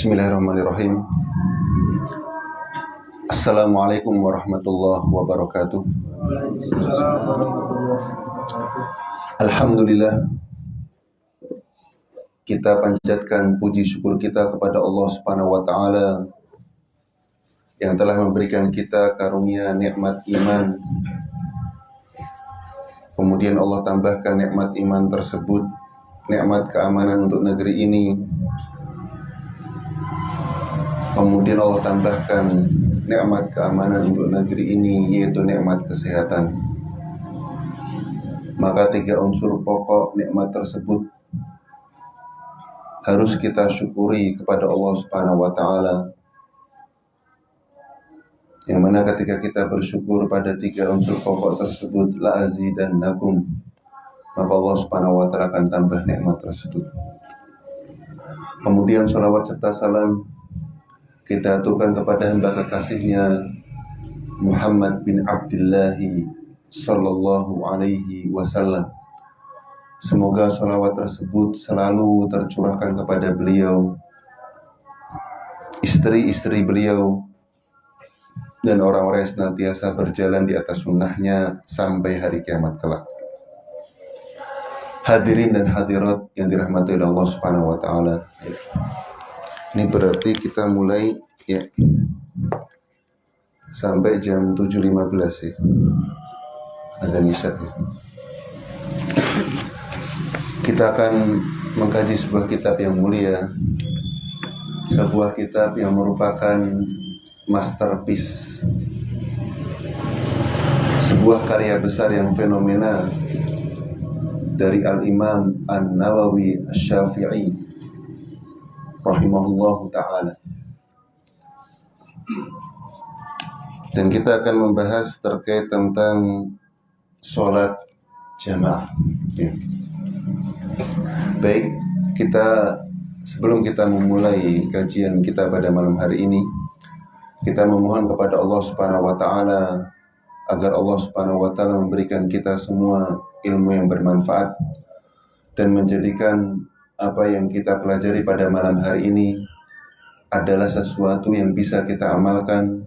Bismillahirrahmanirrahim. Assalamualaikum warahmatullahi wabarakatuh. Alhamdulillah, kita panjatkan puji syukur kita kepada Allah Subhanahu wa taala yang telah memberikan kita karunia nikmat iman. Kemudian Allah tambahkan nikmat iman tersebut, nikmat keamanan untuk negeri ini. Kemudian Allah tambahkan nikmat keamanan untuk negeri ini, yaitu nikmat kesehatan. Maka tiga unsur pokok nikmat tersebut harus kita syukuri kepada Allah Subhanahu wa taala. Yang mana ketika kita bersyukur pada tiga unsur pokok tersebut, la azidannakum, maka Allah Subhanahu wa taala akan tambah nikmat tersebut. Kemudian sholawat serta salam kita aturkan kepada hamba kekasihnya Muhammad bin Abdullah sallallahu alaihi wasallam. Semoga sholawat tersebut selalu tercurahkan kepada beliau, istri-istri beliau, dan orang-orang yang senantiasa berjalan di atas sunnahnya sampai hari kiamat kelak. Hadirin dan hadirat yang dirahmati oleh Allah Subhanahu wa taala. Ini berarti kita mulai ya sampai jam 7.15 ya. Ada isya ya. Kita akan mengkaji sebuah kitab yang mulia, sebuah kitab yang merupakan masterpiece, sebuah karya besar yang fenomenal dari Al-Imam An-Nawawi Asy-Syafi'i rahimahullahu ta'ala. Dan kita akan membahas terkait tentang sholat jamaah ya. Baik, sebelum kita memulai kajian kita pada malam hari ini, kita memohon kepada Allah Subhanahu wa taala agar Allah Subhanahu wa taala memberikan kita semua ilmu yang bermanfaat dan menjadikan apa yang kita pelajari pada malam hari ini adalah sesuatu yang bisa kita amalkan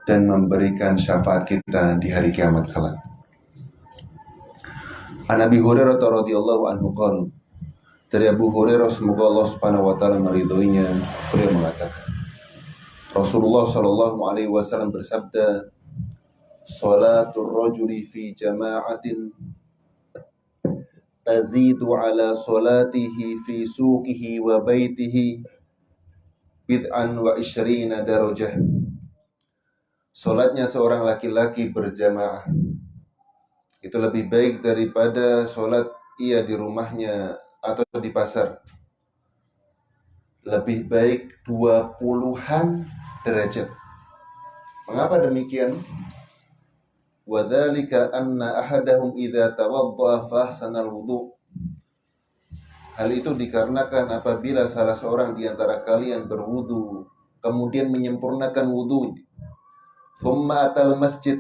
dan memberikan syafaat kita di hari kiamat kelak. An Abi Hurairah radhiyallahu anhu qala, dari Abu Hurairah semoga Allah Subhanahu wa taala meridhoinya, beliau mengatakan, Rasulullah sallallahu alaihi wasallam bersabda, "Shalatul rajuli fi jama'atin tazidu ala salatihi fi suqihi wa baitihi bid'an wa isyrina darajah." Salatnya seorang laki-laki berjamaah itu lebih baik daripada salat ia di rumahnya atau di pasar. Lebih baik 20-an derajat. Mengapa demikian? وَذَلِكَ أَنَّ أَحَدَهُمْ إِذَا تَوَضَّأَ فَأَحْسَنَ الْوُضُوءَ. Hal itu dikarenakan apabila salah seorang di antara kalian berwudu, kemudian menyempurnakan wudu, ثُمَّ أَتَى الْمَسْجِدِ,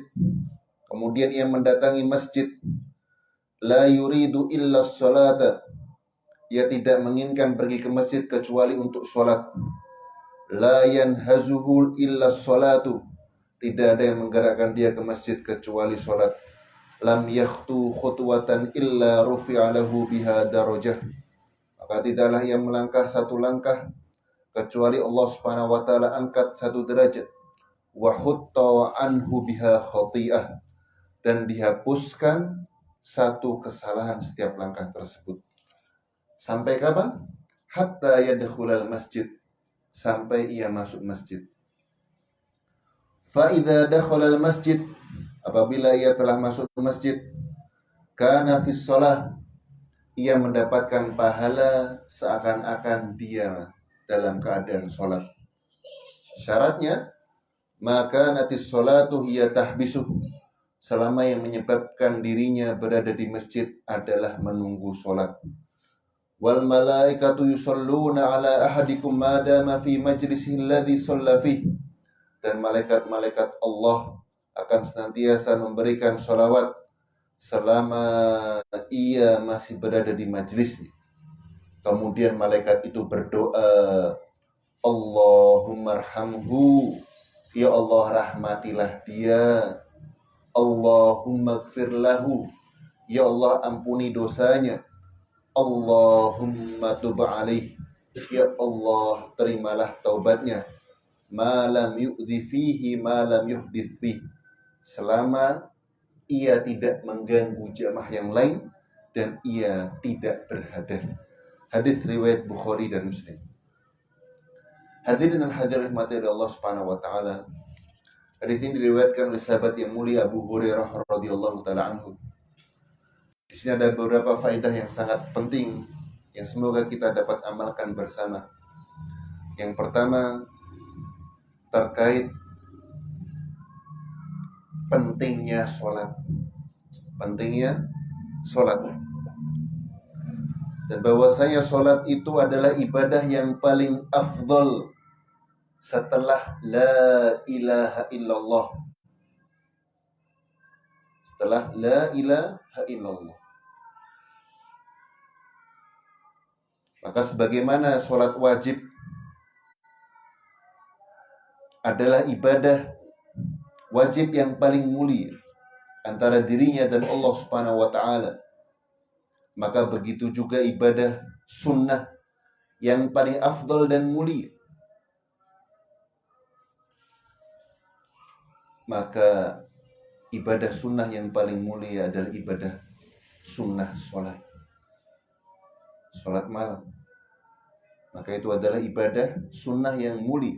kemudian ia mendatangi masjid, لَا يُرِيدُ إِلَّا الصَّلَاةَ, ia tidak menginginkan pergi ke masjid kecuali untuk sholat, لَا يَنْهَزُهُ إِلَّا الصَّلَاةُ, tidak ada yang menggerakkan dia ke masjid kecuali sholat, lam yakhtu khutwatan illa rufi'a lahu biha darajah, maka tidaklah ia melangkah satu langkah kecuali Allah Subhanahu wa taala angkat satu derajat, wa hutta anhu biha khati'ah, dan dihapuskan satu kesalahan setiap langkah tersebut. Sampai kapan? Hatta yadkhulal masjid, sampai ia masuk masjid. Fa'idha dakhalal masjid, apabila ia telah masuk masjid, kana fis shalah, ia mendapatkan pahala seakan-akan dia dalam keadaan sholat. Syaratnya, maka natis sholatu hiya tahbisuh, selama yang menyebabkan dirinya berada di masjid adalah menunggu sholat. Wal malaikatu yusalluna ala ahadikum madama fi majlisihi alladhi shalla fihi, dan malaikat-malaikat Allah akan senantiasa memberikan sholawat selama ia masih berada di majlisnya. Kemudian malaikat itu berdoa Allahumma arhamhu, ya Allah rahmatilah dia. Allahumma gfir lahu, ya Allah ampuni dosanya. Allahumma tub alaih, ya Allah terimalah taubatnya. Ma lam yu'dhi fihi ma lam yuhdith fihi, selama ia tidak mengganggu jamaah yang lain dan ia tidak berhadas. Hadis riwayat Bukhari dan Muslim. Hadirin dan hadirat rahmati Allah Subhanahu wa taala. Hadis ini diriwayatkan oleh sahabat yang mulia Abu Hurairah radhiyallahu taala anhu. Di sini ada beberapa faedah yang sangat penting yang semoga kita dapat amalkan bersama. Yang pertama terkait pentingnya sholat. Pentingnya sholat. Dan bahwasanya sholat itu adalah ibadah yang paling afdol setelah la ilaha illallah. Setelah la ilaha illallah. Maka sebagaimana sholat wajib adalah ibadah wajib yang paling mulia antara dirinya dan Allah Subhanahu wa taala, maka begitu juga ibadah sunnah yang paling afdal dan mulia. Maka ibadah sunnah yang paling mulia adalah ibadah sunnah sholat. Sholat malam. Maka itu adalah ibadah sunnah yang mulia,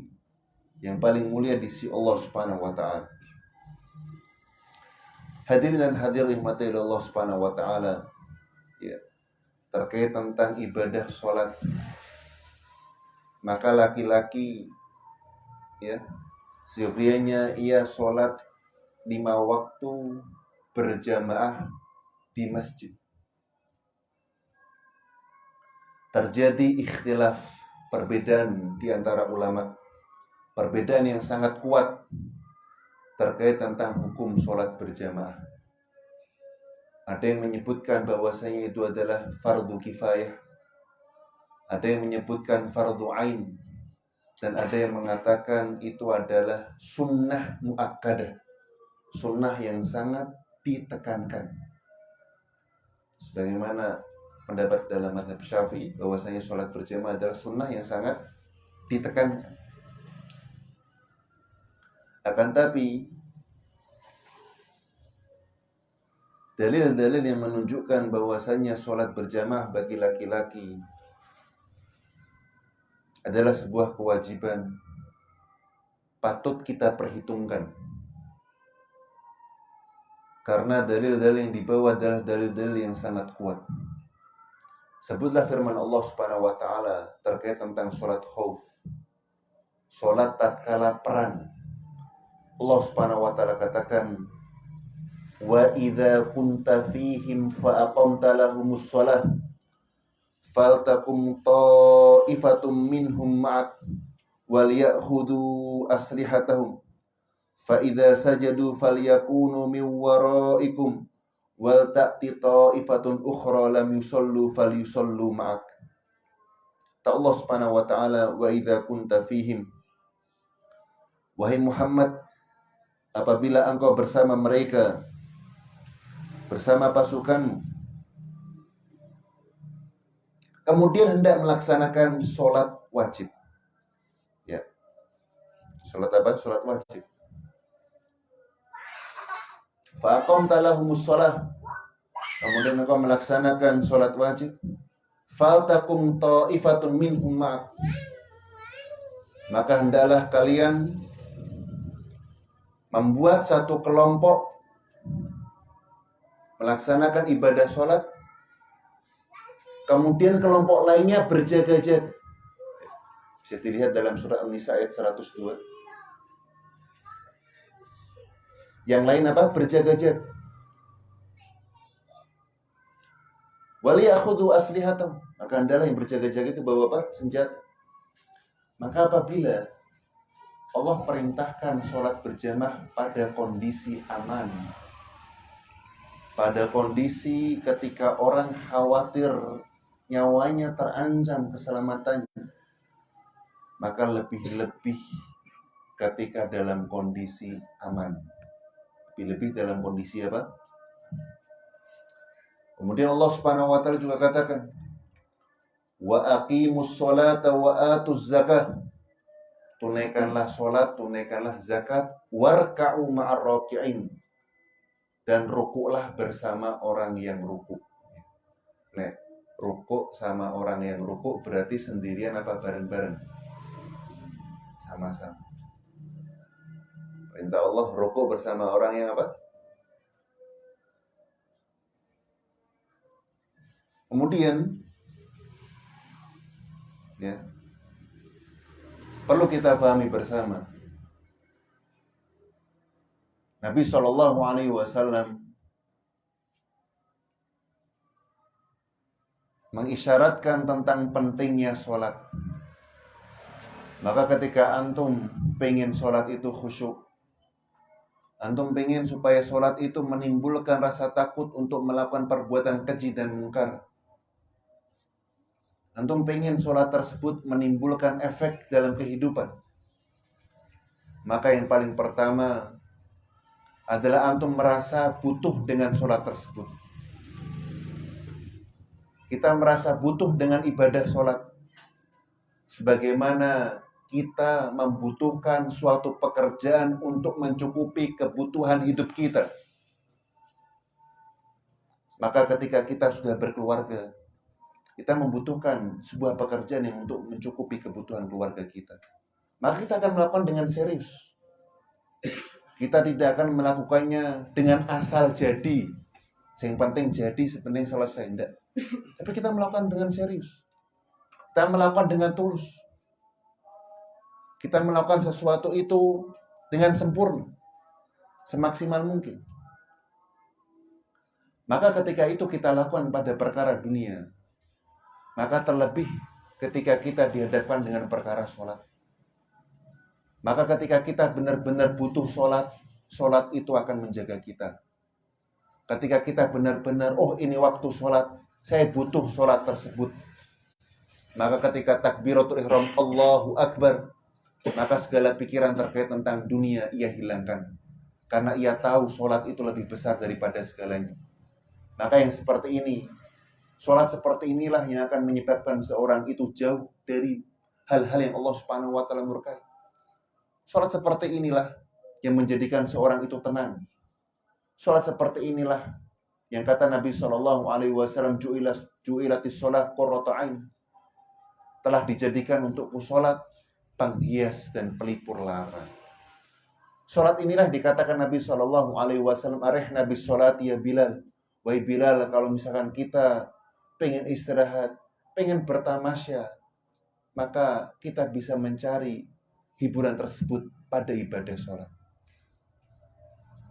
yang paling mulia di sisi Allah Subhanahu wa taala. Hadirin dan hadirin rahmati Allah Subhanahu wa taala, ya, terkait tentang ibadah sholat, maka laki-laki, ya, seyogianya ia sholat 5 waktu berjamaah di masjid. Terjadi ikhtilaf, perbedaan di antara ulama, perbedaan yang sangat kuat terkait tentang hukum sholat berjamaah. Ada yang menyebutkan bahwasanya itu adalah fardu kifayah, ada yang menyebutkan fardu ain, dan ada yang mengatakan itu adalah sunnah muakkadah, sunnah yang sangat ditekankan. Sebagaimana pendapat dalam mazhab Syafi'i bahwasanya sholat berjamaah adalah sunnah yang sangat ditekankan. Akan tapi dalil-dalil yang menunjukkan bahwasanya sholat berjamaah bagi laki-laki adalah sebuah kewajiban patut kita perhitungkan. Karena dalil-dalil yang dibawa adalah dalil-dalil yang sangat kuat. Sebutlah firman Allah Subhanahu wa taala terkait tentang sholat khauf, sholat tatkala perang. Allah Subhanahu wa taala katakan, wa idza kunta fihim fa aqamta lahumus shalah faltakum ta'ifatum minhum ma'ak wal ya'khudhu aslihatahum fa idza sajadu falyakunu min waraikum wal ta'ti ta'ifatun ukhra lam yusallu falyusallu ma'ak. Ta Allah Subhanahu wa taala, wa idza kunta fihim, wahai Muhammad, apabila engkau bersama mereka, bersama pasukanmu, kemudian hendak melaksanakan sholat wajib. Ya. Sholat apa? Sholat wajib. Faqamta lahumus shalah. Kemudian engkau melaksanakan sholat wajib. Faltakum ta'ifatun minhum ma'ak. Maka hendaklah kalian membuat satu kelompok melaksanakan ibadah sholat, kemudian kelompok lainnya berjaga-jaga. Bisa dilihat dalam surah An-Nisa ayat 102. Yang lain apa? Berjaga-jaga. Waliyakhudhu aslihatahum. Maka hendaklah yang berjaga-jaga itu bawa apa? Senjata. Maka apabila Allah perintahkan sholat berjamaah pada kondisi aman, pada kondisi ketika orang khawatir nyawanya terancam keselamatannya, maka lebih-lebih ketika dalam kondisi aman. Lebih-lebih dalam kondisi apa? Kemudian Allah Subhanahu wa taala juga katakan, "Wa aqimus sholata wa atuz zakah." Tunaikanlah salat, tunaikanlah zakat, warka'u ma'ar raki'in. Dan rukuklah bersama orang yang rukuk. Nah, rukuk sama orang yang rukuk berarti sendirian apa bareng-bareng? Sama-sama. Perintah Allah rukuk bersama orang yang apa? Kemudian ya, perlu kita pahami bersama, Nabi Shallallahu Alaihi Wasallam mengisyaratkan tentang pentingnya sholat. Maka ketika antum pengen sholat itu khusyuk, antum pengen supaya sholat itu menimbulkan rasa takut untuk melakukan perbuatan keji dan mungkar, antum pengen sholat tersebut menimbulkan efek dalam kehidupan, maka yang paling pertama adalah antum merasa butuh dengan sholat tersebut. Kita merasa butuh dengan ibadah sholat, sebagaimana kita membutuhkan suatu pekerjaan untuk mencukupi kebutuhan hidup kita. Maka ketika kita sudah berkeluarga, kita membutuhkan sebuah pekerjaan yang untuk mencukupi kebutuhan keluarga kita. Maka kita akan melakukan dengan serius. Kita tidak akan melakukannya dengan asal jadi. Yang penting jadi, sepenting selesai. Tidak. Tapi kita melakukan dengan serius. Kita melakukan dengan tulus. Kita melakukan sesuatu itu dengan sempurna, semaksimal mungkin. Maka ketika itu kita lakukan pada perkara dunia, maka terlebih ketika kita dihadapkan dengan perkara sholat. Maka ketika kita benar-benar butuh sholat, sholat itu akan menjaga kita. Ketika kita benar-benar, oh ini waktu sholat, saya butuh sholat tersebut. Maka ketika takbiratul ihram, Allahu Akbar, maka segala pikiran terkait tentang dunia ia hilangkan. Karena ia tahu sholat itu lebih besar daripada segalanya. Maka yang seperti ini, sholat seperti inilah yang akan menyebabkan seorang itu jauh dari hal-hal yang Allah Subhanahu wa taala murkai. Sholat seperti inilah yang menjadikan seorang itu tenang. Sholat seperti inilah yang kata Nabi Shallallahu Alaihi Wasallam, ju'ilatis sholat qurratu ain, telah dijadikan untukku sholat penghias dan pelipur lara. Sholat inilah dikatakan Nabi Shallallahu Alaihi Wasallam, arihna bis sholat ya Bilal. Wahai Bilal, kalau misalkan kita pengen istirahat, pengen bertamasya, maka kita bisa mencari hiburan tersebut pada ibadah sholat.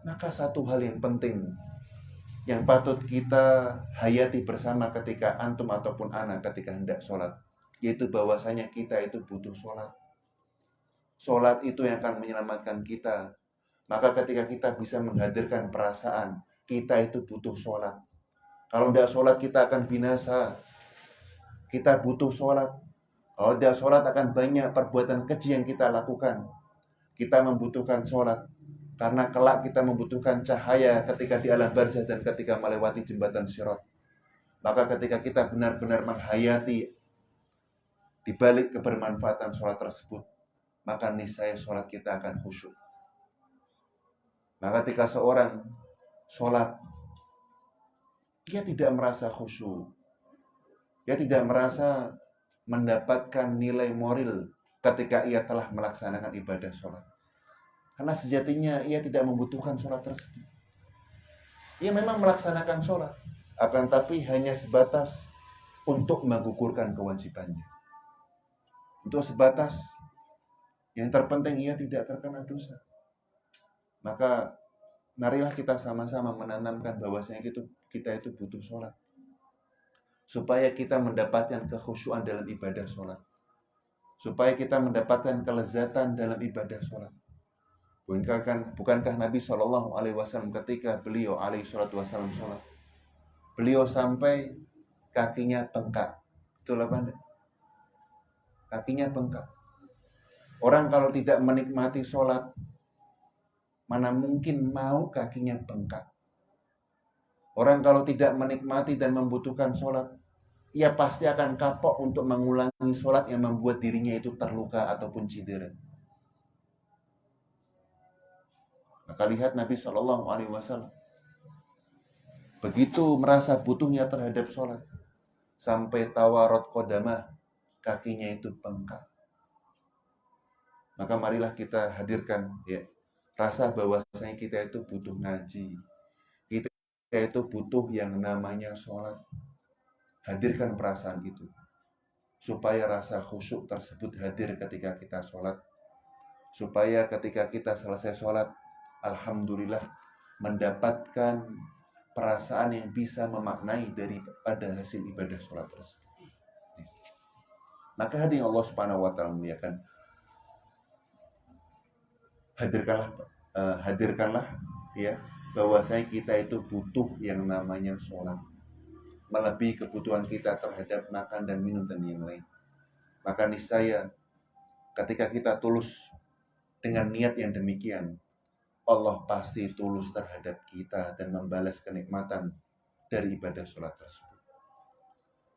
Maka satu hal yang penting yang patut kita hayati bersama ketika antum ataupun anak ketika hendak sholat, yaitu bahwasanya kita itu butuh sholat. Sholat itu yang akan menyelamatkan kita. Maka ketika kita bisa menghadirkan perasaan kita itu butuh sholat. Kalau tidak sholat kita akan binasa. Kita butuh sholat. Kalau tidak sholat akan banyak perbuatan keji yang kita lakukan. Kita membutuhkan sholat. Karena kelak kita membutuhkan cahaya ketika di alam barzah dan ketika melewati jembatan Sirat. Maka ketika kita benar-benar menghayati di balik kebermanfaatan sholat tersebut, maka niscaya sholat kita akan khusyuk. Maka ketika seorang sholat, dia tidak merasa khusyuk. Dia tidak merasa mendapatkan nilai moral ketika ia telah melaksanakan ibadah sholat. Karena sejatinya ia tidak membutuhkan sholat tersebut. Ia memang melaksanakan sholat, akan tapi hanya sebatas untuk menggugurkan kewajibannya. Untuk sebatas yang terpenting ia tidak terkena dosa. Maka marilah kita sama-sama menanamkan bahwasanya kita itu butuh sholat. Supaya kita mendapatkan kekhusyuan dalam ibadah sholat. Supaya kita mendapatkan kelezatan dalam ibadah sholat. Bukankah Nabi Shallallahu Alaihi Wasallam ketika beliau alaihi salatu wasallam sholat, beliau sampai kakinya bengkak. Betul apa enggak? Kakinya bengkak. Orang kalau tidak menikmati sholat, mana mungkin mau kakinya bengkak. Orang kalau tidak menikmati dan membutuhkan sholat, ia pasti akan kapok untuk mengulangi sholat yang membuat dirinya itu terluka ataupun cedera. Maka lihat Nabi Shallallahu Alaihi Wasallam begitu merasa butuhnya terhadap sholat, sampai tawarot kodamah, kakinya itu bengkak. Maka marilah kita hadirkan ya rasa bahwasanya kita itu butuh ngaji, kita itu butuh yang namanya sholat. Hadirkan perasaan itu supaya rasa khusyuk tersebut hadir ketika kita sholat, supaya ketika kita selesai sholat, alhamdulillah mendapatkan perasaan yang bisa memaknai daripada hasil ibadah sholat tersebut. Maka hadirin Allah Subhanahu wa taala muliakan, hadirkanlah ya bahwasanya kita itu butuh yang namanya sholat, melebihi kebutuhan kita terhadap makan dan minum dan yang lain. Maka niscaya ketika kita tulus dengan niat yang demikian, Allah pasti tulus terhadap kita dan membalas kenikmatan dari ibadah sholat tersebut.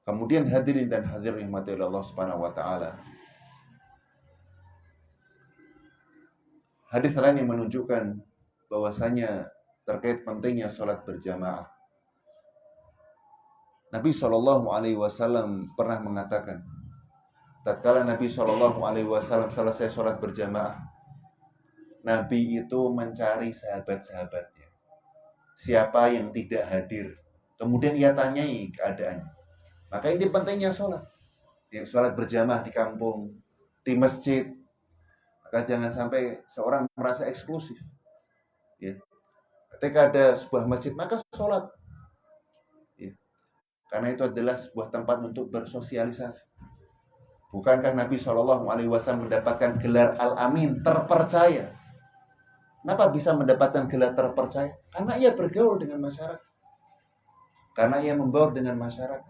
Kemudian hadirin dan hadirin rahmati Allah Subhanahu wa taala, hadis lain yang menunjukkan bahwasanya terkait pentingnya sholat berjamaah. Nabi Shallallahu Alaihi Wasallam pernah mengatakan, tatkala Nabi Shallallahu Alaihi Wasallam selesai sholat berjamaah, Nabi itu mencari sahabat-sahabatnya, siapa yang tidak hadir. Kemudian ia tanyai keadaannya. Maka ini pentingnya sholat. Sholat berjamaah di kampung, di masjid. Maka jangan sampai seorang merasa eksklusif. Ya. Ketika ada sebuah masjid, maka sholat. Ya. Karena itu adalah sebuah tempat untuk bersosialisasi. Bukankah Nabi Shallallahu Alaihi Wasallam mendapatkan gelar Al-Amin, terpercaya? Kenapa bisa mendapatkan gelar terpercaya? Karena ia bergaul dengan masyarakat. Karena ia membaur dengan masyarakat.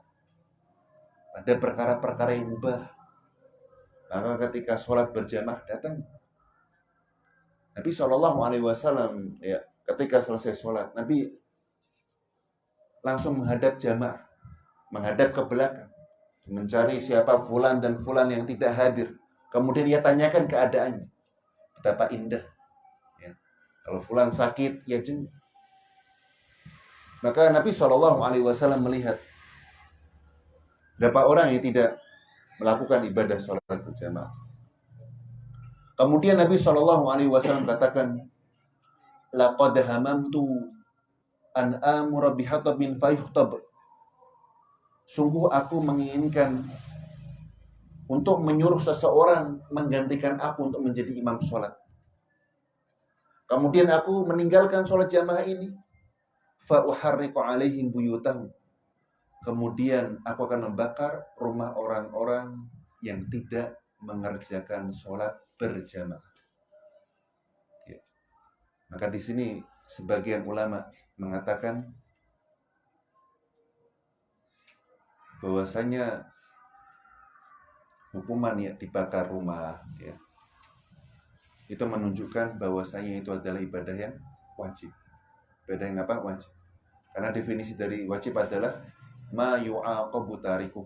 Ada perkara-perkara yang mubah. Maka ketika sholat berjamaah datang Nabi Shallallahu Alaihi Wasallam, ya, ketika selesai sholat, Nabi langsung menghadap jamaah, menghadap ke belakang, mencari siapa fulan dan fulan yang tidak hadir. Kemudian ia tanyakan keadaannya, betapa indah. Ya. Kalau fulan sakit, ya jenguk. Maka Nabi Shallallahu Alaihi Wasallam melihat berapa orang yang tidak melakukan ibadah sholat berjamaah. Kemudian Nabi Shallallahu Alaihi Wasallam katakan, laqad hamamtu an amura bihatabin fayuhtab. Sungguh aku menginginkan untuk menyuruh seseorang menggantikan aku untuk menjadi imam sholat. Kemudian aku meninggalkan sholat jamaah ini, fa uharriqu alaihim buyutahum. Kemudian aku akan membakar rumah orang-orang yang tidak mengerjakan sholat berjamaah. Ya. Maka di sini sebagian ulama mengatakan bahwasanya hukuman ya dibakar rumah, ya, itu menunjukkan bahwasanya itu adalah ibadah yang wajib. Ibadah yang apa? Wajib. Karena definisi dari wajib adalah ma yu'aqabu tarikuh,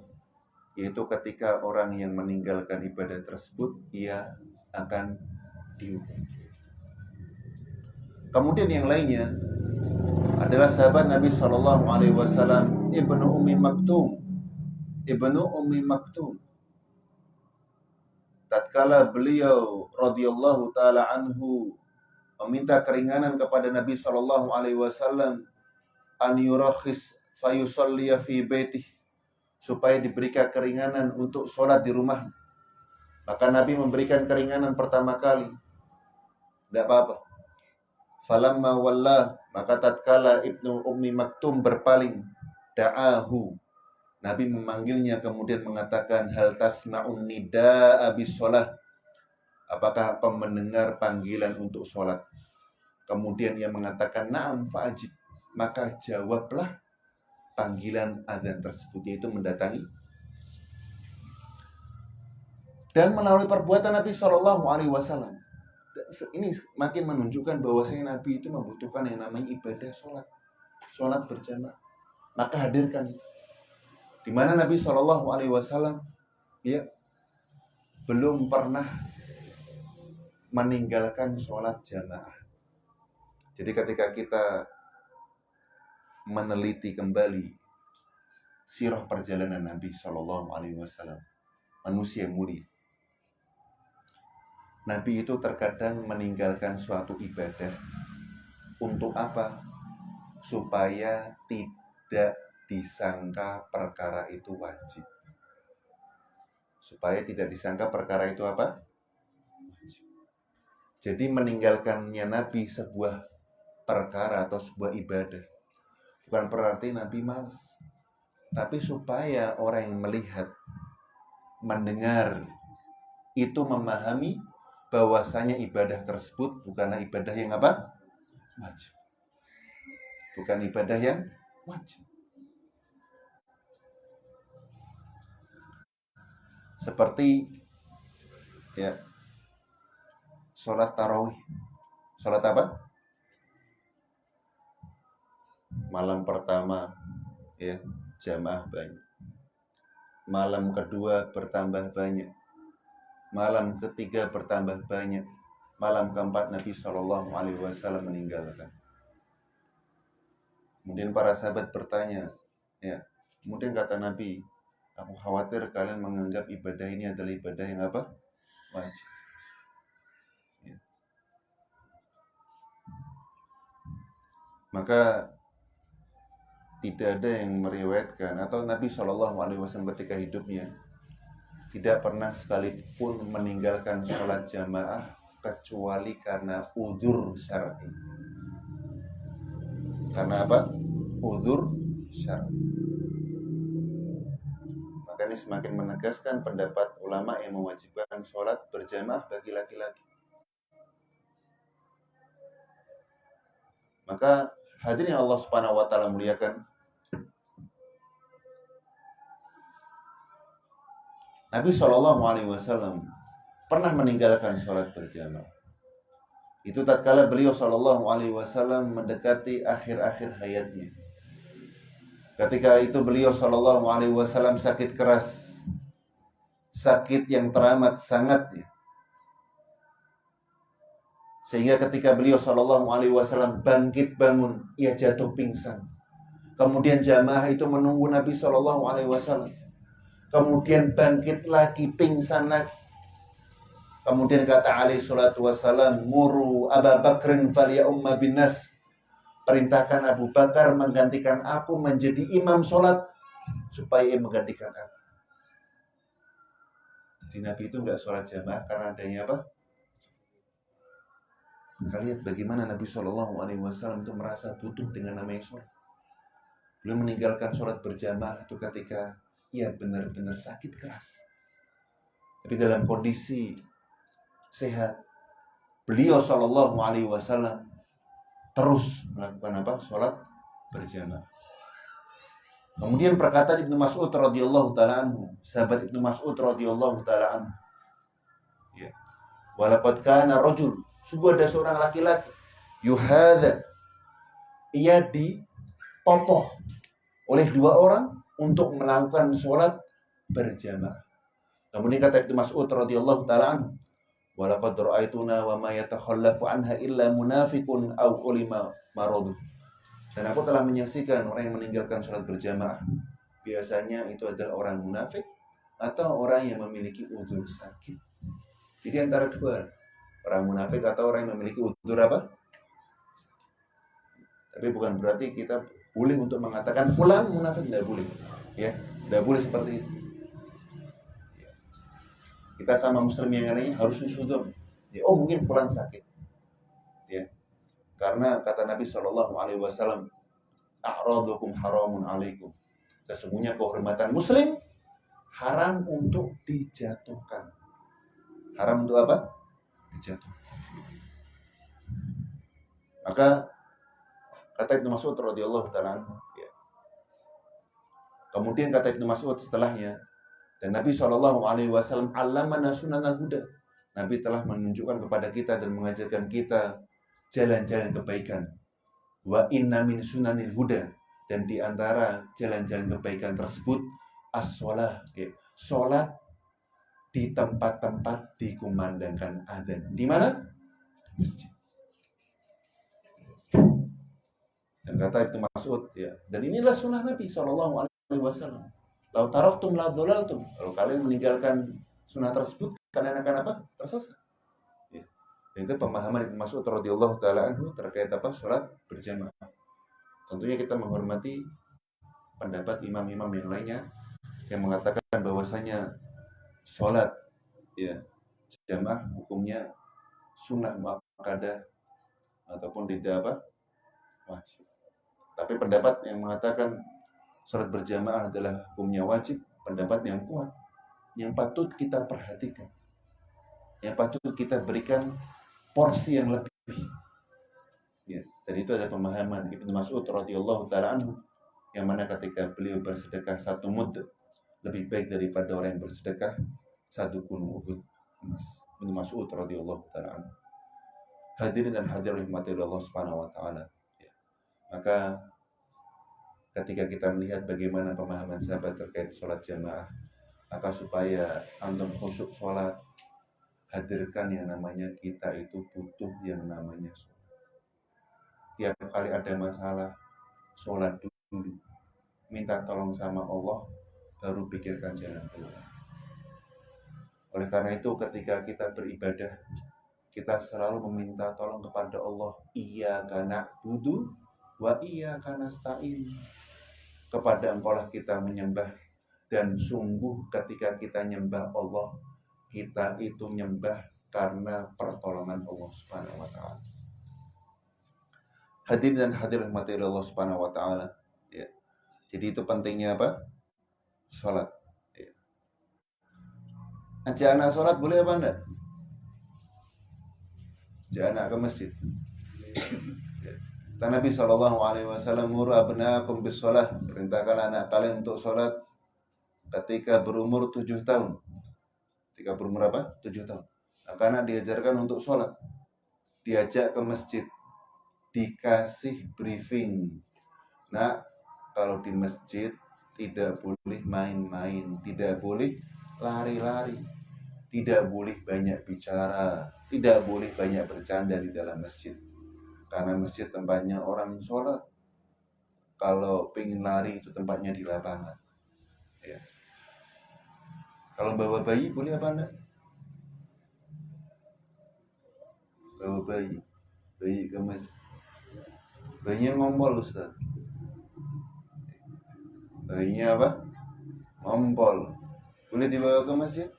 yaitu ketika orang yang meninggalkan ibadah tersebut, ia akan dihukum. Kemudian yang lainnya adalah sahabat Nabi Shallallahu Alaihi Wasallam Ibnu Ummi Maktum. Tatkala beliau radhiyallahu taala anhu meminta keringanan kepada Nabi Shallallahu Alaihi Wasallam an yurakhis fayusalliya fi baitih, supaya diberikan keringanan untuk sholat di rumah. Maka Nabi memberikan keringanan pertama kali, tidak apa-apa. Falamma walla, maka tatkala Ibnu Ummi Maktum berpaling, da'ahu, Nabi memanggilnya kemudian mengatakan, hal tasma'un nida'a bis sholat, apakah kau mendengar panggilan untuk sholat? Kemudian ia mengatakan, na'am fa'ajib, maka jawablah panggilan azan tersebut, yaitu mendatangi. Dan melalui perbuatan Nabi Shallallahu Alaihi Wasallam, ini makin menunjukkan bahwasanya Nabi itu membutuhkan yang namanya ibadah sholat berjamaah. Maka hadirkan di mana Nabi Shallallahu Alaihi Wasallam ya belum pernah meninggalkan sholat jamaah. Jadi ketika kita meneliti kembali sirah perjalanan Nabi Shallallahu Alaihi Wasallam, manusia mulia, Nabi itu terkadang meninggalkan suatu ibadah. Untuk apa? Supaya tidak disangka perkara itu wajib. Supaya tidak disangka perkara itu apa? Wajib. Jadi meninggalkannya Nabi sebuah perkara atau sebuah ibadah bukan berarti Nabi malas. Tapi supaya orang yang melihat, mendengar, itu memahami bahwasanya ibadah tersebut bukanlah ibadah yang apa? Wajib. Bukan ibadah yang wajib. Seperti ya sholat tarawih. Sholat apa? Malam pertama ya jamaah banyak. Malam kedua bertambah banyak. Malam ketiga bertambah banyak. Malam keempat Nabi Shallallahu Alaihi Wasallam meninggalkan. Kemudian para sahabat bertanya, ya. Kemudian kata Nabi, aku khawatir kalian menganggap ibadah ini adalah ibadah yang apa? Wajib. Ya. Maka tidak ada yang meriwayatkan atau Nabi Shallallahu Alaihi Wasallam ketika hidupnya tidak pernah sekalipun meninggalkan sholat jamaah kecuali karena udzur syar'i. Karena apa? Udzur syar'i. Maka ini semakin menegaskan pendapat ulama yang mewajibkan sholat berjamaah bagi laki-laki. Maka hadirin Allah Subhanahu wa taala muliakan, Nabi Shallallahu Alaihi Wasallam pernah meninggalkan sholat berjamaah. Itu tatkala beliau Shallallahu Alaihi Wasallam mendekati akhir-akhir hayatnya. Ketika itu beliau Shallallahu Alaihi Wasallam sakit keras, sakit yang teramat sangatnya, sehingga ketika beliau Shallallahu Alaihi Wasallam bangkit bangun, ia jatuh pingsan. Kemudian jamaah itu menunggu Nabi Shallallahu Alaihi Wasallam. Kemudian bangkit lagi, pingsan lagi. Kemudian kata alaihi salatu wassalam, muru Abu Bakrin falya'umma binnas. Perintahkan Abu Bakar menggantikan aku menjadi imam sholat supaya ia menggantikan aku. Jadi Nabi itu enggak sholat jamaah karena adanya apa? Kita lihat bagaimana Nabi Shallallahu Alaihi Wasallam itu merasa butuh dengan namanya sholat. Beliau meninggalkan sholat berjamaah itu ketika ia benar-benar sakit keras. Tapi dalam kondisi sehat, beliau Shallallahu Alaihi Wasallam terus melakukan apa? Sholat berjamaah. Kemudian perkataan Ibnu Mas'ud radhiyallahu taala anhu, sahabat Ibnu Mas'ud radhiyallahu taala anhu. Ya. Walaqad kana rajul, sungguh ada seorang laki-laki, yuhadza, ia dipopoh oleh dua orang untuk melakukan sholat berjamaah. Kemudian kata Ibnu Mas'ud radhiyallahu taala anhu, walaqad ra'aituna wa ma yatakhallafu anha illa munafiqun aw ulima maradu. Dan aku telah menyaksikan orang yang meninggalkan sholat berjamaah. Biasanya itu adalah orang munafik atau orang yang memiliki udzur sakit. Jadi antara dua, orang munafik atau orang yang memiliki udzur apa? Tapi bukan berarti kita boleh untuk mengatakan fulan munafik, tidak boleh. Ya, tidak boleh seperti itu. Kita sama muslim yang lainnya harus husnudzon. Ya, oh mungkin fulan sakit. Ya. Karena kata Nabi Shallallahu Alaihi Wasallam, a'radukum haramun alaikum. Sesungguhnya kehormatan muslim haram untuk dijatuhkan. Haram untuk apa? Dijatuhkan. Maka kata Ibnu Mas'ud radhiyallahu taala anhu, ya. Kemudian kata Ibnu Mas'ud setelahnya, Dan Nabi SAW allamana sunanal huda. Nabi telah menunjukkan kepada kita dan mengajarkan kita jalan-jalan kebaikan. Wa inna min sunanil huda. Dan di antara jalan-jalan kebaikan tersebut as-sholah, sholat di tempat-tempat dikumandangkan adzan. Di mana? Masjid. Dan kata Ibnu Mas'ud, ya, dan inilah sunnah Nabi SAW. Lau taraktum la dhalaltum. Kalau kalian meninggalkan sunnah tersebut, kalian akan apa? Tersesat. Ya. Dan itu pemahaman Ibnu Mas'ud radhiyallahu taala anhu terkait apa? Salat berjamaah. Tentunya kita menghormati pendapat imam-imam yang lainnya yang mengatakan bahwasanya salat ya jamaah hukumnya sunnah muakkadah ataupun tidak apa? Wajib. Tapi pendapat yang mengatakan salat berjamaah adalah hukumnya wajib, pendapat yang kuat, yang patut kita perhatikan, yang patut kita berikan porsi yang lebih. Ya, dan itu ada pemahaman Ibnu Mas'ud radhiyallahu taala anhu yang mana ketika beliau bersedekah 1 mud lebih baik daripada orang yang bersedekah 1 gunung Uhud emas. Ibnu Mas'ud radhiyallahu taala anhu. Hadirin dan hadirat rahmati Allah Subhanahu wa taala. Ya. Maka ketika kita melihat bagaimana pemahaman sahabat terkait sholat jamaah, maka supaya antum khusyuk sholat, hadirkan yang namanya kita itu butuh yang namanya sholat. Tiap kali ada masalah, sholat dulu, minta tolong sama Allah, baru pikirkan jalan keluar. Oleh karena itu ketika kita beribadah, kita selalu meminta tolong kepada Allah. Iyyaka na'budu wa iyyaka nasta'in. Kepada Engkau-lah kita menyembah, dan sungguh ketika kita nyembah Allah, kita itu nyembah karena pertolongan Allah Subhanahu wa taala. Hadirin dan hadirat rahmati Allah Subhanahu wa taala. Ya. Jadi itu pentingnya apa? Salat. Ya. Ajak anak salat boleh apa enggak? Ajak anak ke masjid. Dan Nabi SAW muru abnaakum bis shalah, perintahkan anak kalian untuk salat ketika berumur 7 tahun. Ketika berumur apa? 7 tahun. Karena diajarkan untuk salat. Diajak ke masjid. Dikasih briefing. Nah, kalau di masjid tidak boleh main-main, tidak boleh lari-lari, tidak boleh banyak bicara, tidak boleh banyak bercanda di dalam masjid. Karena masjid tempatnya orang sholat. Kalau pengen lari itu tempatnya di lapangan. Ya. Kalau bawa bayi boleh apa enggak? Bawa bayi ke masjid. Bayinya ngompol Ustaz. Bayinya apa? Ngompol. Boleh dibawa ke masjid?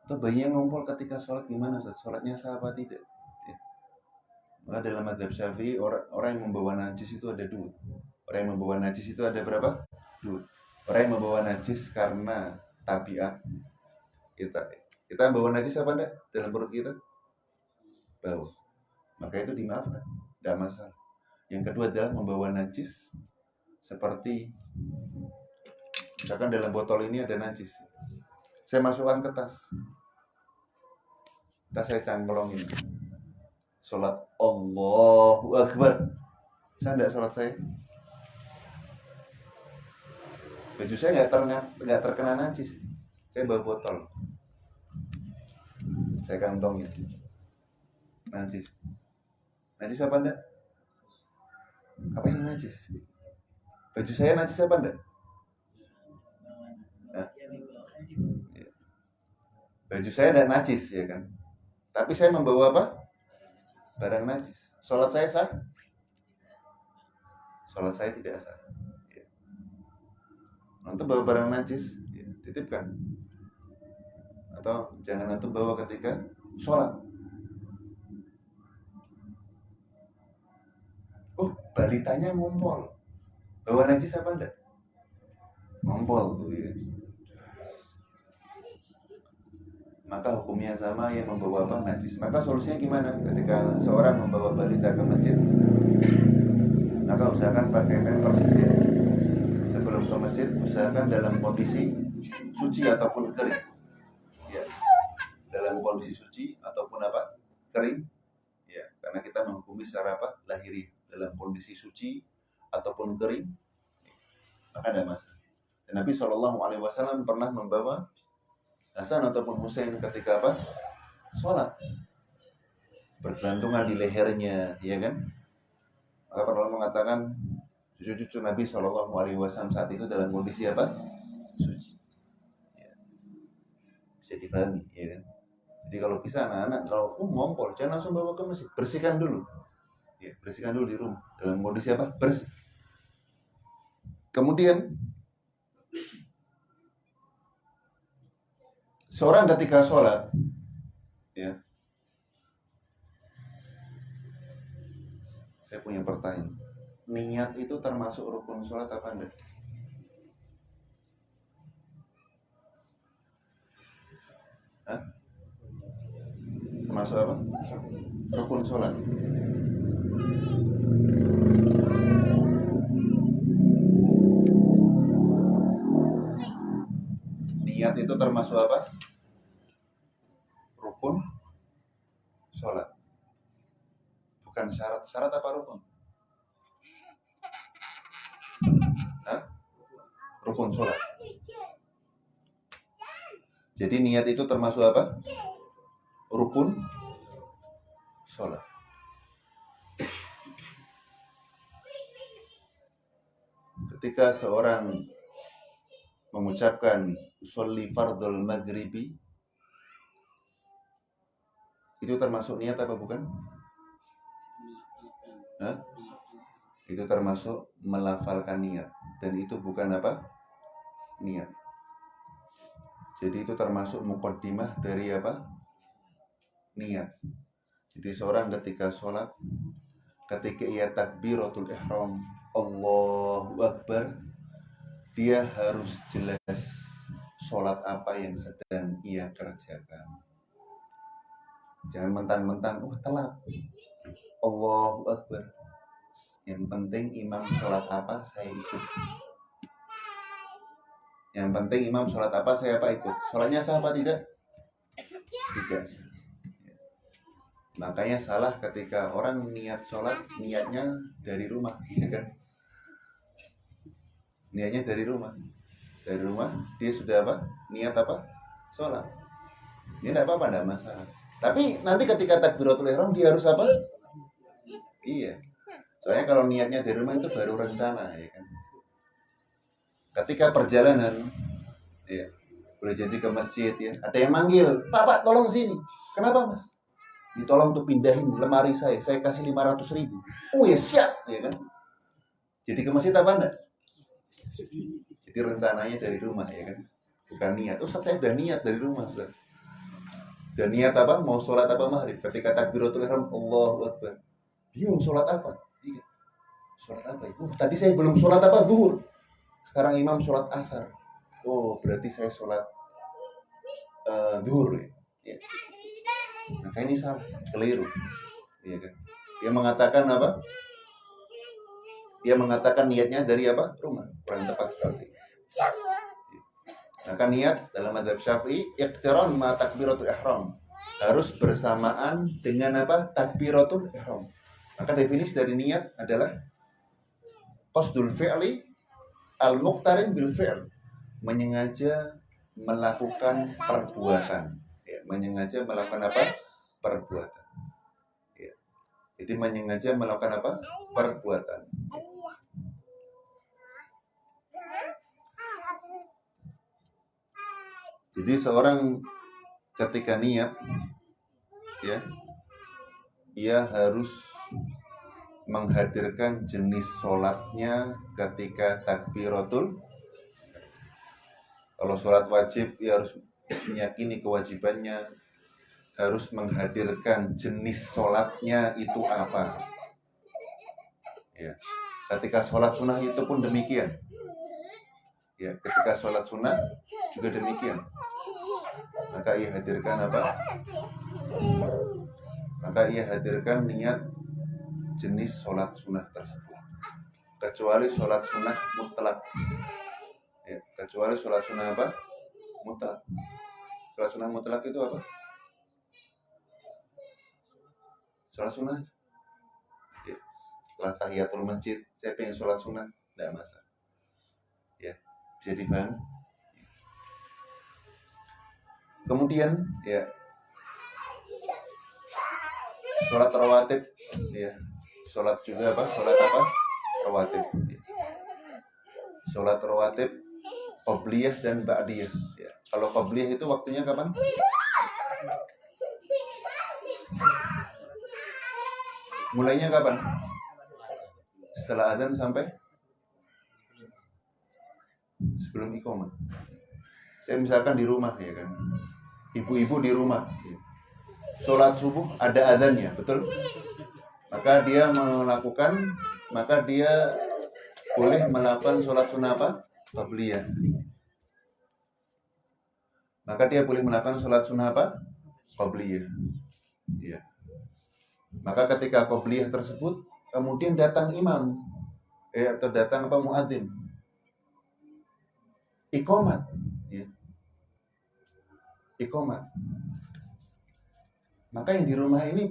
Atau bayinya ngompol ketika sholat gimana Ustaz? Sholatnya sah apa tidak? Ya. Maka dalam mazhab Syafi'i orang yang membawa najis itu ada 2. Orang yang membawa najis itu ada berapa? 2. Orang yang membawa najis karena tabiat kita bawa najis apa enggak dalam perut kita? Bawa. Maka itu dimaafkan, tidak masalah. Yang kedua adalah membawa najis seperti misalkan dalam botol ini ada najis. Saya masukkan ke tas saya cangklongin. Sholat Allahu Akbar. Saya tidak sholat saya. Baju saya nggak terkena najis. Saya bawa botol. Saya kantongin. Najis. Najis apa enggak? Apa yang najis? Baju saya najis apa enggak? Nah. Baju saya enggak najis ya kan? Tapi saya membawa apa? Barang najis. Sholat saya sah? Sholat saya tidak sah. Ya. Antum bawa barang najis, ya, titipkan. Atau jangan antum bawa ketika sholat. Balitanya ngompol. Bawa najis apa enggak? Ngompol tuh ya. Maka hukumnya sama yang membawa apa? Najis. Maka solusinya gimana? Ketika seorang membawa balita ke masjid, maka usahakan pakai pampers ya. Sebelum ke masjid usahakan dalam kondisi suci ataupun kering ya. Dalam kondisi suci ataupun apa? Kering ya, karena kita menghukumi secara apa? Lahiriah. Dalam kondisi suci ataupun kering maka ada masalah. Dan Nabi SAW pernah membawa Hasan ataupun Husain ketika apa? Sholat, bergelantungan di lehernya, ya kan? Maka para ulama mengatakan cucu-cucu Nabi SAW saat itu dalam kondisi apa? Suci. Ya. Bisa dipahami, ya kan? Jadi kalau bisa anak-anak kalau ngompol jangan langsung bawa ke masjid, bersihkan dulu. Ya, bersihkan dulu di rumah dalam kondisi apa? Bersih. Kemudian seorang ketika sholat, ya, saya punya pertanyaan. Niat itu termasuk rukun sholat apa enggak? Hah? Termasuk apa? Rukun sholat. Niat itu termasuk apa? Rukun sholat. Bukan syarat. Syarat apa rukun? Hah? Rukun sholat. Jadi niat itu termasuk apa? Rukun sholat. Ketika seorang mengucapkan usolli fardul maghribi, itu termasuk niat apa bukan? Hah? Itu termasuk melafalkan niat, dan itu bukan apa? Niat. Jadi itu termasuk muqaddimah dari apa? Niat. Jadi seorang ketika sholat, ketika ia takbiratul ihram, Allahu Akbar, dia harus jelas sholat apa yang sedang ia kerjakan. Jangan mentang-mentang, telat, Allahu Akbar. Yang penting imam sholat apa, saya ikut. Yang penting imam sholat apa, saya apa ikut. Sholatnya sah apa tidak? Tidak sah. Makanya salah ketika orang niat sholat, niatnya dari rumah, ya kan? Niatnya dari rumah. Dari rumah dia sudah apa? Niat apa? Sholat. Ini tidak apa-apa, tidak masalah. Tapi nanti ketika takbiratul ihram dia harus apa? Iya. Soalnya kalau niatnya dari rumah itu baru rencana, ya kan? Ketika perjalanan, ya, boleh jadi ke masjid, ya, ada yang manggil, Pak, tolong sini. Kenapa, Mas? Ditolong untuk pindahin lemari saya kasih 500.000. Oh ya siap, ya kan? Jadi ke masjid apa enggak? Jadi rencananya dari rumah, ya kan? Bukan niat. Ustaz, saya udah niat dari rumah, Ustaz. Dan niat apa? Mau sholat apa maghrib? Ketika takbiratul ihram, Allahu Akbar. Bingung sholat apa? Iya. Sholat apa? Tadi saya belum sholat apa? Zuhur. Sekarang imam sholat asar. Oh, berarti saya sholat zuhur, ya. Maka ini salah, keliru, ya kan? Dia mengatakan apa? Dia mengatakan niatnya dari apa? Rumah, kurang tepat sekali. Maka niat dalam mazhab Syafi'i iqtiran ma takbiratul ihram, harus bersamaan dengan apa? Takbiratul ihram. Maka definisi dari niat adalah qasdul fi'li al-muqtarin bil fi'l, menyengaja melakukan perbuatan. Menyengaja melakukan apa? Perbuatan. Ya. Jadi menyengaja melakukan apa? Perbuatan. Jadi seorang ketika niat, ya, ia harus menghadirkan jenis sholatnya ketika takbiratul. Kalau sholat wajib, ia harus meyakini kewajibannya, harus menghadirkan jenis sholatnya itu apa. Ya. Ketika sholat sunnah itu pun demikian. Ya, ketika sholat sunnah juga demikian. Maka ia hadirkan apa? Maka ia hadirkan niat jenis sholat sunnah tersebut. kecuali sholat sunnah mutlak. Ya, kecuali sholat sunnah apa? Mutlak. Sholat sunnah mutlak itu apa? Sholat sunnah. Ya, setelah tahiyatul masjid, saya pengen sholat sunnah, tidak masalah. Ya, bisa dipahami. Kemudian, ya, sholat rawatib, ya, sholat juga apa? Sholat apa? Rawatib. Ya. Sholat rawatib, qobliyah dan ba'diyah. Ya. Kalau qobliyah itu waktunya kapan? Mulainya kapan? Setelah adzan sampai sebelum iqamah. Saya misalkan di rumah, ya kan, ibu-ibu di rumah, ya. Sholat subuh ada adzannya, betul? Maka dia boleh melakukan sholat sunnah apa? Qabliyah. Maka dia boleh melakukan sholat sunnah apa? Qabliyah. Ya. Maka ketika qabliyah tersebut, kemudian datang imam, atau datang apa, muadzin, iqamat, ya. Iqamat. Maka yang di rumah ini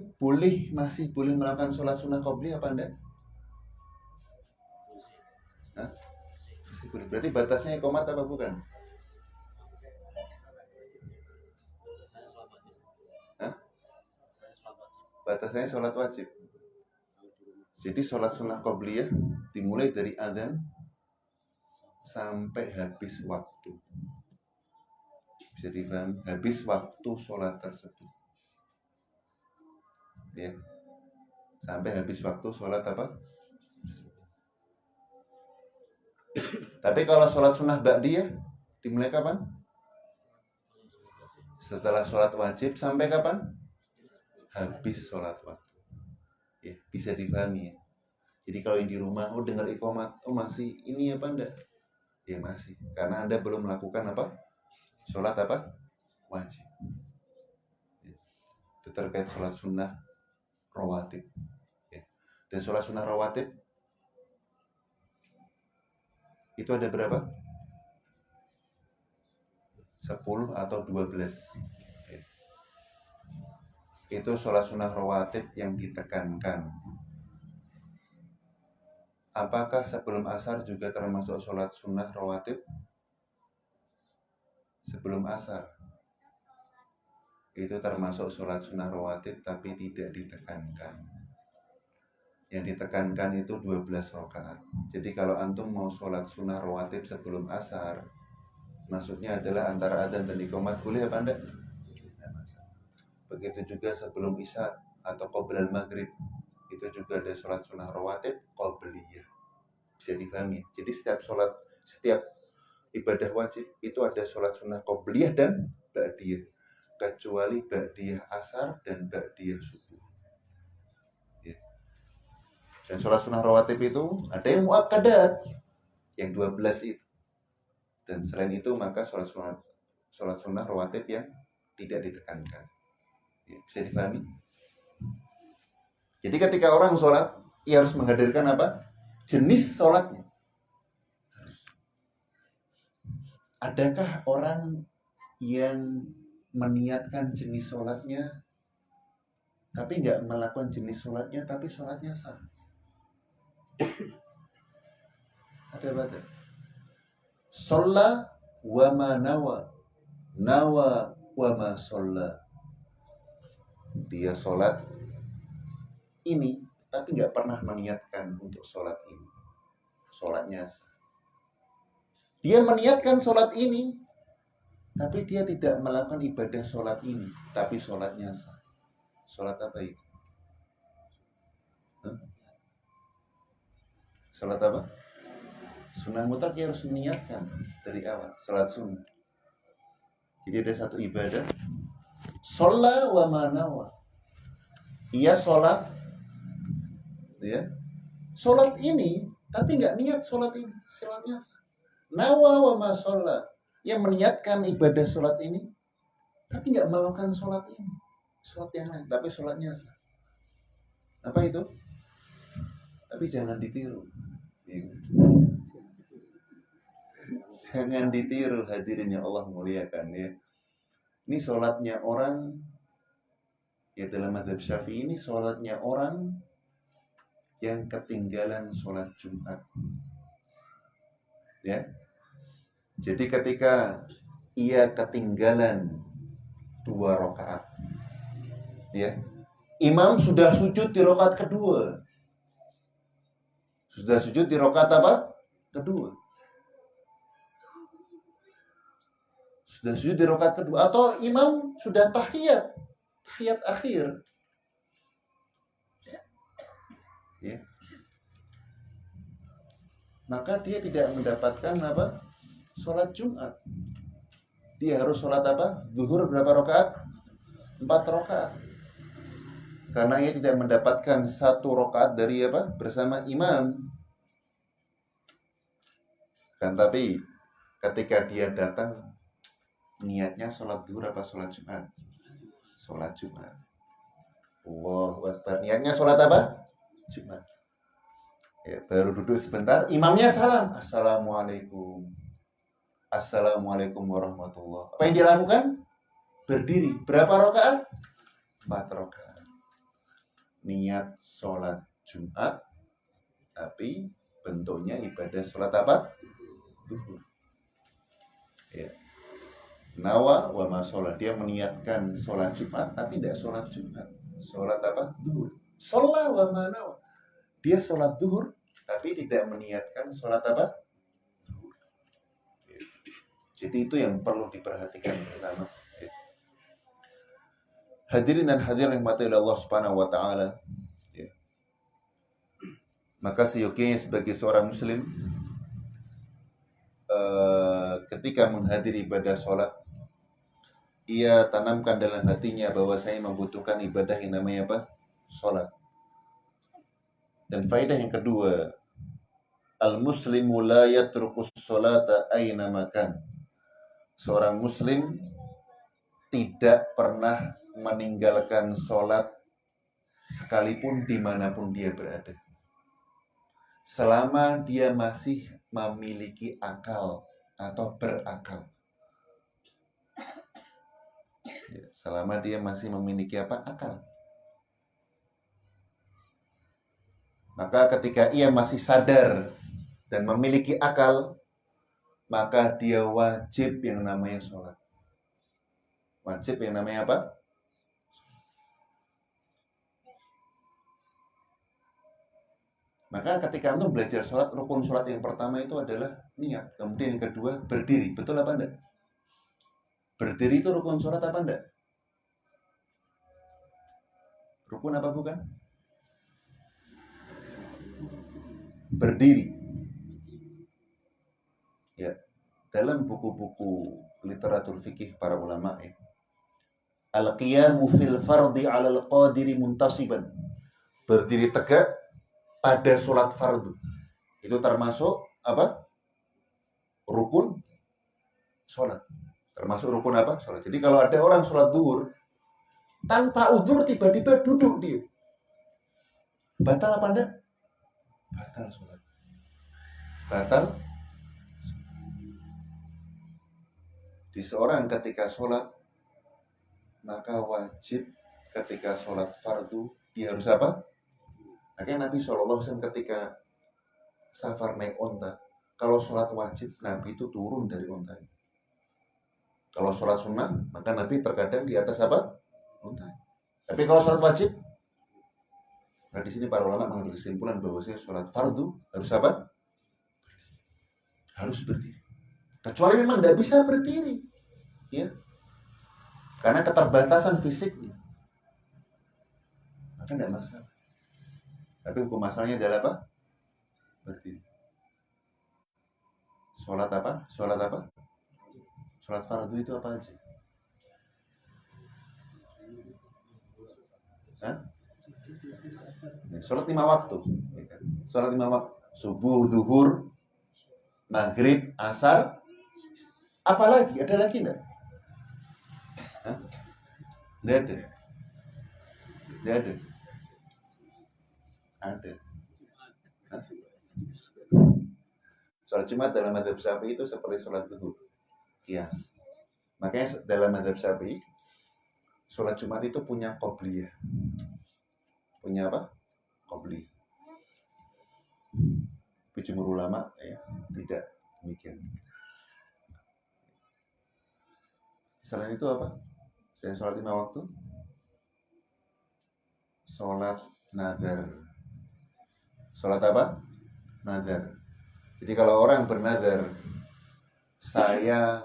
masih boleh melakukan sholat sunnah qabliyah apa enggak? Hah? Masih boleh. Berarti batasnya iqamat apa bukan? Hah? Batasnya sholat wajib. Jadi sholat sunnah qabliyah dimulai dari adzan sampai habis waktu. Bisa dipahami? Habis waktu sholat tersebut. Ya. Sampai habis waktu sholat apa? Tapi kalau sholat sunnah ba'diyah dimulai kapan? Setelah sholat wajib sampai kapan? Habis sholat waktu. Ya, bisa dipahami ya. Jadi kalau yang di rumah, dengar iqamat, masih ini apa enggak? Ya masih, karena Anda belum melakukan apa? Sholat apa? Wajib. Ya. Itu terkait sholat sunnah rawatib. Ya. Dan sholat sunnah rawatib itu ada berapa? 10 atau 12. Ya. Itu sholat sunnah rawatib yang ditekankan. Apakah sebelum asar juga termasuk sholat sunnah rawatib? Sebelum asar itu termasuk sholat sunnah rawatib, tapi tidak ditekankan. Yang ditekankan itu 12 rakaat. Jadi kalau antum mau sholat sunnah rawatib sebelum asar, maksudnya adalah antara adzan dan iqamat, boleh apa enggak? Begitu juga sebelum isya atau qoblal maghrib, itu juga ada sholat sunnah rawatib qobliyah. Bisa dipahami. Jadi setiap ibadah wajib itu ada sholat sunnah qobliyah dan ba'diyah, kecuali ba'diyah asar dan ba'diyah subuh. Ya. Dan sholat sunnah rawatib itu ada yang muakkadat, yang 12 itu. Dan selain itu maka sholat sunnah rawatib yang tidak ditekankan. Ya, bisa dipahami? Jadi ketika orang sholat, ia harus menghadirkan apa? Jenis sholatnya. Adakah orang yang meniatkan jenis sholatnya tapi nggak melakukan jenis sholatnya, tapi sholatnya sah? Ada baca. Sholla wa ma nawa wa ma sholla. Dia sholat ini tapi nggak pernah meniatkan untuk sholat ini, sholatnya sah. Dia meniatkan sholat ini, tapi dia tidak melakukan ibadah sholat ini, tapi sholatnya sah. Sholat apa itu? Sholat apa? Sunnah mutlak dia harus meniatkan dari awal. Sholat sunnah. Jadi ada satu ibadah, sholat wa manawa. Ia sholat, ya, sholat ini, tapi nggak niat sholat ini, sholatnya sah. Nawa wa ma sholat, yang meniatkan ibadah sholat ini, tapi nggak melakukan sholat ini, sholat yang lain, tapi sholatnya sah. Apa itu? Tapi jangan ditiru. Jangan ditiru hadirin yang Allah muliakan ya. Ini sholatnya orang, ya dalam mazhab Syafi'i ini sholatnya orang yang ketinggalan sholat Jumat. Ya. Jadi ketika ia ketinggalan 2 rakaat, ya, imam sudah sujud di rakaat kedua. Sudah sujud di rakaat apa? Kedua. Sudah sujud di rakaat kedua. Atau imam sudah tahiyat akhir. Ya. Maka dia tidak mendapatkan apa? Sholat Jumat. Dia harus sholat apa? Zuhur berapa rakaat? 4 rakaat. Karena ia tidak mendapatkan 1 rakaat dari apa? Bersama imam. Kan tapi ketika dia datang niatnya sholat zuhur apa sholat Jumat? Sholat Jumat. Allahu Akbar. Niatnya sholat apa? Jumat. Ya, baru duduk sebentar, imamnya salam. Assalamualaikum. Assalamualaikum warahmatullahi. Apa yang dia lakukan? Berdiri. Berapa rakaat? 4 rakaat. Niat sholat Jumat, tapi bentuknya ibadah sholat apa? Zuhur. Ya. Nawa wa ma sholat. Dia meniatkan sholat Jumat, tapi tidak sholat Jumat. Sholat apa? Zuhur. Sholat wa ma nawa. Dia sholat zuhur, tapi tidak meniatkan sholat apa? Zuhur. Jadi itu yang perlu diperhatikan bersama. Hadirin dan hadirin rahmati Allah Subhanahu wa taala. Ya. Maka seyogyanya sebagai seorang muslim ketika menghadiri ibadah sholat, ia tanamkan dalam hatinya bahwa saya membutuhkan ibadah yang namanya apa? Sholat. Dan faedah yang kedua, al-muslimu la yatrukus sholata aina makan. Seorang muslim tidak pernah meninggalkan sholat sekalipun dimanapun dia berada. Selama dia masih memiliki akal atau berakal. Selama dia masih memiliki apa? Akal. Maka ketika ia masih sadar dan memiliki akal, maka dia wajib yang namanya sholat. Wajib yang namanya apa? Maka ketika antum belajar sholat, rukun sholat yang pertama itu adalah niat. Kemudian yang kedua, berdiri. Betul apa enggak? Berdiri itu rukun sholat apa enggak? Rukun apa bukan? Berdiri. Ya, dalam buku-buku literatur fikih para ulama ya. Al-qiyamu fil fardi 'alal qadiri muntasiban. Berdiri tegak pada sholat fardu. Itu termasuk apa? Rukun sholat. Termasuk rukun apa? Sholat. Jadi kalau ada orang sholat zuhur tanpa udzur tiba-tiba duduk dia, batal apa enggak? Batal sholat. Batal. Di seorang ketika sholat, maka wajib ketika sholat fardu dia harus apa? Makanya Nabi SAW ketika safar naik onta, kalau sholat wajib Nabi itu turun dari onta. Kalau sholat sunnah, maka Nabi terkadang di atas apa? Onta. Tapi kalau sholat wajib, nah di sini para ulama mengambil kesimpulan bahwasanya sholat fardu harus apa? Harus berdiri. Kecuali memang tidak bisa berdiri, ya, karena keterbatasan fisiknya, maka tidak masalah. Tapi hukum asalnya adalah apa? Berdiri. Sholat apa? Sholat apa? Sholat fardu itu apa aja? Hah? Sholat 5 waktu. Sholat 5 waktu. Subuh, zuhur, maghrib, asar. Apa lagi? Ada lagi enggak? Hah? Tidak ada. Tidak ada. Ada. Sholat Jumat dalam mazhab Syafi'i itu seperti sholat zuhur, kias. Makanya dalam mazhab Syafi'i, sholat Jumat itu punya qobliyah. Punya apa? Qobliyah. Tapi jumhur ulama ya tidak demikian. Selain itu apa? Selain sholat 5 waktu, sholat nadar. Sholat apa? Nadar. Jadi kalau orang bernadar, saya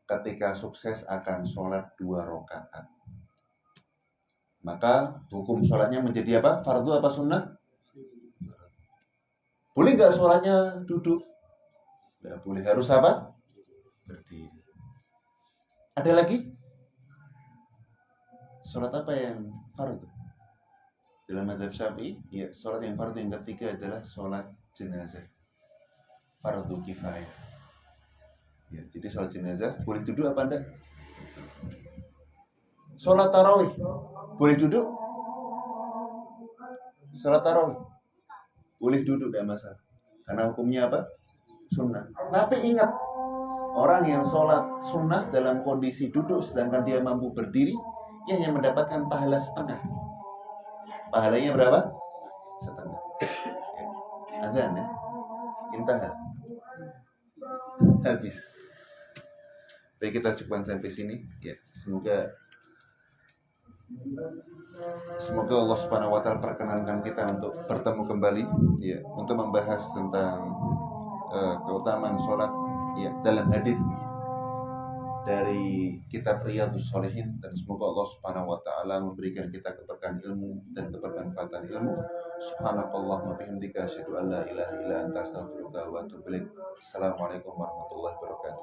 ketika sukses akan sholat 2 rakaat, maka hukum sholatnya menjadi apa? Fardu apa sunnah? Boleh nggak sholatnya duduk? Nggak boleh, harus apa? Berdiri. Ada lagi? Sholat apa yang fardu? Dalam mazhab Syafi'i, ya, sholat yang fardu yang ketiga adalah sholat jenazah. Fardu kifayah. Ya, jadi sholat jenazah boleh duduk apa enggak? Sholat tarawih boleh duduk? Sholat tarawih boleh duduk, tidak masalah. Karena hukumnya apa? Sunnah. Tapi ingat, orang yang sholat sunnah dalam kondisi duduk sedangkan dia mampu berdiri, ya yang mendapatkan pahala setengah. Pahalanya berapa? Setengah. Ya. Azan ya. Intah. Habis. Baik, kita cukupkan sampai sini. Ya, semoga Allah Subhanahu wa taala perkenankan kita untuk bertemu kembali ya, untuk membahas tentang keutamaan sholat ya, dalam hadis dari kitab Riyadhus Shalihin, dan semoga Allah Subhanahu wa taala memberikan kita keberkahan ilmu dan kebermanfaatan ilmu. Subhanakallahumma bihamdika asyhadu an la ilaha illa anta astaghfiruka wa atubu ilaik. Assalamualaikum warahmatullahi wabarakatuh.